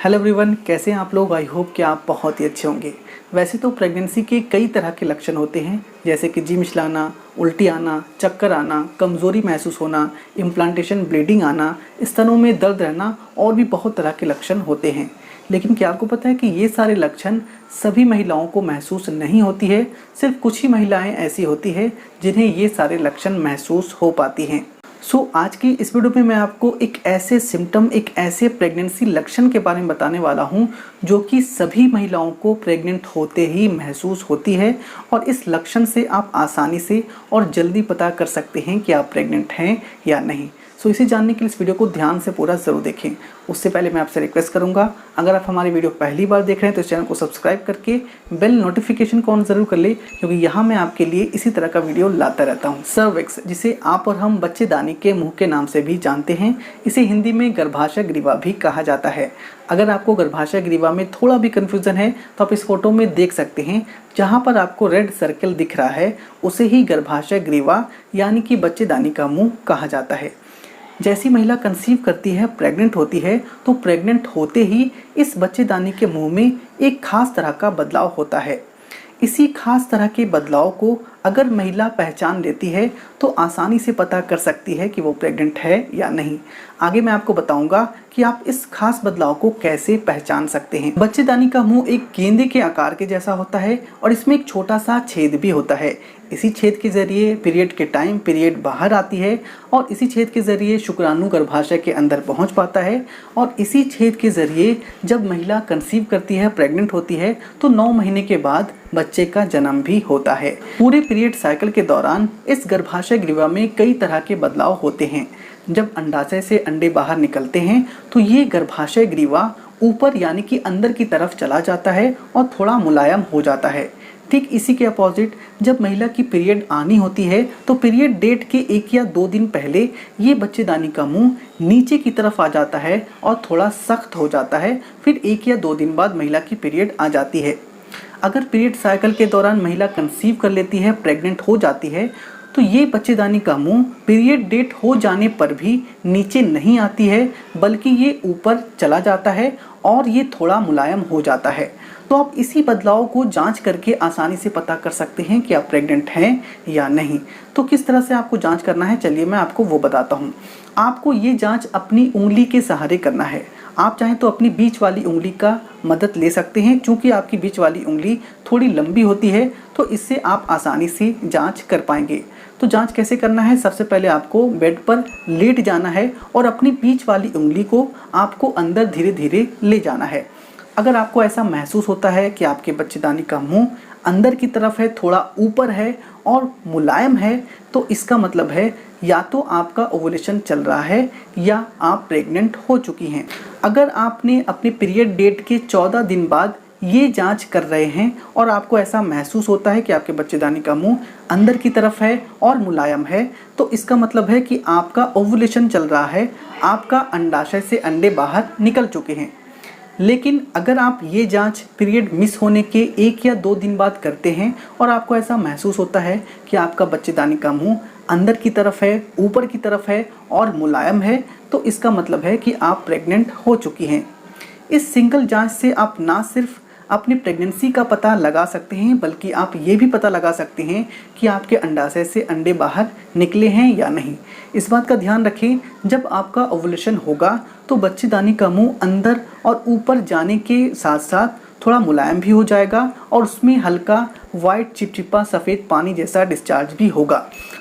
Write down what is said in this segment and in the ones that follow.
Hello everyone, कैसे हैं आप लोग। आई होप कि आप बहुत ही अच्छे होंगे। वैसे तो प्रेगनेंसी के कई तरह के लक्षण होते हैं, जैसे कि जी मिचलाना, उल्टी आना, चक्कर आना, कमज़ोरी महसूस होना, इम्प्लांटेशन ब्लीडिंग आना, स्तनों में दर्द रहना और भी बहुत तरह के लक्षण होते हैं। लेकिन क्या आपको पता है कि ये सारे लक्षण सभी महिलाओं को महसूस नहीं होती है। सिर्फ कुछ ही महिलाएं ऐसी होती है जिन्हें ये सारे लक्षण महसूस हो पाती हैं। आज की इस वीडियो में मैं आपको एक ऐसे सिम्टम, एक ऐसे प्रेगनेंसी लक्षण के बारे में बताने वाला हूं जो कि सभी महिलाओं को प्रेग्नेंट होते ही महसूस होती है और इस लक्षण से आप आसानी से और जल्दी पता कर सकते हैं कि आप प्रेग्नेंट हैं या नहीं। इसे जानने के लिए इस वीडियो को ध्यान से पूरा ज़रूर देखें। उससे पहले मैं आपसे रिक्वेस्ट करूंगा, अगर आप हमारी वीडियो पहली बार देख रहे हैं तो इस चैनल को सब्सक्राइब करके बेल नोटिफिकेशन को ऑन ज़रूर कर ले, क्योंकि यहाँ मैं आपके लिए इसी तरह का वीडियो लाता रहता हूँ। सर्विक्स, जिसे आप और हम बच्चेदानी के मुंह के नाम से भी जानते हैं, इसे हिंदी में गर्भाशय ग्रीवा भी कहा जाता है। अगर आपको गर्भाशय ग्रीवा में थोड़ा भी कन्फ्यूज़न है तो आप इस फोटो में देख सकते हैं, जहाँ पर आपको रेड सर्कल दिख रहा है उसे ही गर्भाशय ग्रीवा यानी कि बच्चेदानी का मुँह कहा जाता है। जैसी महिला कंसीव करती है, प्रेग्नेंट होती है, तो प्रेग्नेंट होते ही इस बच्चेदानी के मुंह में एक खास तरह का बदलाव होता है। इसी खास तरह के बदलाव को अगर महिला पहचान लेती है तो आसानी से पता कर सकती है कि वो प्रेग्नेंट है या नहीं। आगे मैं आपको बताऊंगा कि आप इस खास बदलाव को कैसे पहचान सकते हैं। बच्चेदानी का मुंह एक गेंदे के आकार के जैसा होता है और इसमें एक छोटा सा छेद भी होता है। इसी छेद के जरिए पीरियड के टाइम पीरियड बाहर आती है और इसी छेद के जरिए शुक्राणु गर्भाशय के अंदर पहुंच पाता है और इसी छेद के जरिए जब महिला कंसीव करती है, प्रेग्नेंट होती है, तो 9 महीने के बाद बच्चे का जन्म भी होता है। पूरे पीरियड साइकिल के दौरान इस गर्भाशय ग्रीवा में कई तरह के बदलाव होते हैं। जब अंडाशय से अंडे बाहर निकलते हैं तो ये गर्भाशय ग्रीवा ऊपर यानी कि अंदर की तरफ चला जाता है और थोड़ा मुलायम हो जाता है। ठीक इसी के अपोजिट जब महिला की पीरियड आनी होती है तो पीरियड डेट के 1 या 2 दिन पहले ये बच्चेदानी का मुंह नीचे की तरफ आ जाता है और थोड़ा सख्त हो जाता है। फिर 1 या 2 दिन बाद महिला की पीरियड आ जाती है। अगर पीरियड साइकिल के दौरान महिला कंसीव कर लेती है, प्रेग्नेंट हो जाती है, तो ये बच्चेदानी का मुंह पीरियड डेट हो जाने पर भी नीचे नहीं आती है, बल्कि ये ऊपर चला जाता है और ये थोड़ा मुलायम हो जाता है। तो आप इसी बदलाव को जांच करके आसानी से पता कर सकते हैं कि आप प्रेग्नेंट हैं या नहीं। तो किस तरह से आपको जांच करना है, चलिए मैं आपको वो बताता हूँ। आपको ये जांच अपनी उंगली के सहारे करना है। आप चाहें तो अपनी बीच वाली उंगली का मदद ले सकते हैं, क्योंकि आपकी बीच वाली उंगली थोड़ी लंबी होती है, तो इससे आप आसानी से जांच कर पाएंगे। तो जांच कैसे करना है, सबसे पहले आपको बेड पर लेट जाना है और अपनी बीच वाली उंगली को आपको अंदर धीरे धीरे ले जाना है। अगर आपको ऐसा महसूस होता है कि आपके बच्चेदानी का मुंह अंदर की तरफ है, थोड़ा ऊपर है और मुलायम है, तो इसका मतलब है या तो आपका ओवुलेशन चल रहा है या आप प्रेग्नेंट हो चुकी हैं। अगर आपने अपने पीरियड डेट के 14 दिन बाद ये जांच कर रहे हैं और आपको ऐसा महसूस होता है कि आपके बच्चेदानी का मुंह अंदर की तरफ है और मुलायम है, तो इसका मतलब है कि आपका ओवुलेशन चल रहा है, आपका अंडाशय से अंडे बाहर निकल चुके हैं। लेकिन अगर आप ये जांच पीरियड मिस होने के 1 या 2 दिन बाद करते हैं और आपको ऐसा महसूस होता है कि आपका बच्चेदानी का मुंह अंदर की तरफ है, ऊपर की तरफ है और मुलायम है, तो इसका मतलब है कि आप प्रेग्नेंट हो चुकी हैं। इस सिंगल जांच से आप ना सिर्फ अपनी प्रेगनेंसी का पता लगा सकते हैं, बल्कि आप ये भी पता लगा सकते हैं कि आपके अंडाशय से अंडे बाहर निकले हैं या नहीं। इस बात का ध्यान रखें, जब आपका ओवुलेशन होगा तो बच्चेदानी का मुंह अंदर और ऊपर जाने के साथ साथ थोड़ा मुलायम भी हो जाएगा और उसमें हल्का वाइट चिपचिपा सफ़ेद पानी जैसा डिस्चार्ज भी होगा।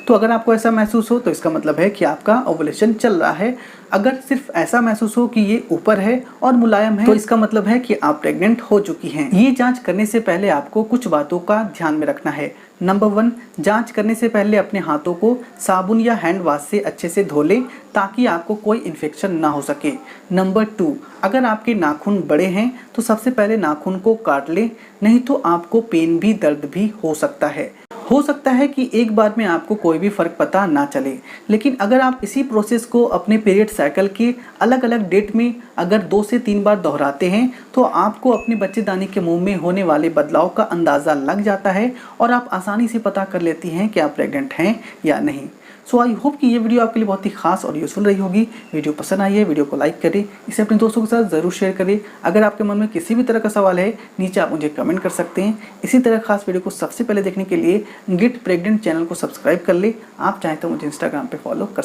तो अगर आपको ऐसा महसूस हो तो इसका मतलब है कि आपका ओवुलेशन चल रहा है। अगर सिर्फ ऐसा महसूस हो कि ये ऊपर है और मुलायम है, तो इसका मतलब है कि आप प्रेग्नेंट हो चुकी हैं। ये जांच करने से पहले आपको कुछ बातों का ध्यान में रखना है। नंबर 1, जांच करने से पहले अपने हाथों को साबुन या हैंड वॉश से अच्छे से धो लें ताकि आपको कोई इन्फेक्शन ना हो सके। नंबर 2, अगर आपके नाखून बड़े हैं तो सबसे पहले नाखून को काट लें, नहीं तो आपको पेन भी, दर्द भी हो सकता है। हो सकता है कि एक बार में आपको कोई भी फ़र्क पता ना चले, लेकिन अगर आप इसी प्रोसेस को अपने पीरियड साइकिल के अलग अलग डेट में अगर 2 से 3 बार दोहराते हैं तो आपको अपने बच्चेदानी के मुंह में होने वाले बदलाव का अंदाज़ा लग जाता है और आप आसानी से पता कर लेती हैं कि आप प्रेग्नेंट हैं या नहीं। सो आई होप कि ये वीडियो आपके लिए बहुत ही खास और यूजफुल रही होगी। वीडियो पसंद आई है, वीडियो को लाइक करें, इसे अपने दोस्तों के साथ ज़रूर शेयर करें। अगर आपके मन में किसी भी तरह का सवाल है नीचे आप मुझे कमेंट कर सकते हैं। इसी तरह खास वीडियो को सबसे पहले देखने के लिए गेट प्रेग्नेंट चैनल को सब्सक्राइब कर ले। आप चाहें तो मुझे इंस्टाग्राम पे फॉलो कर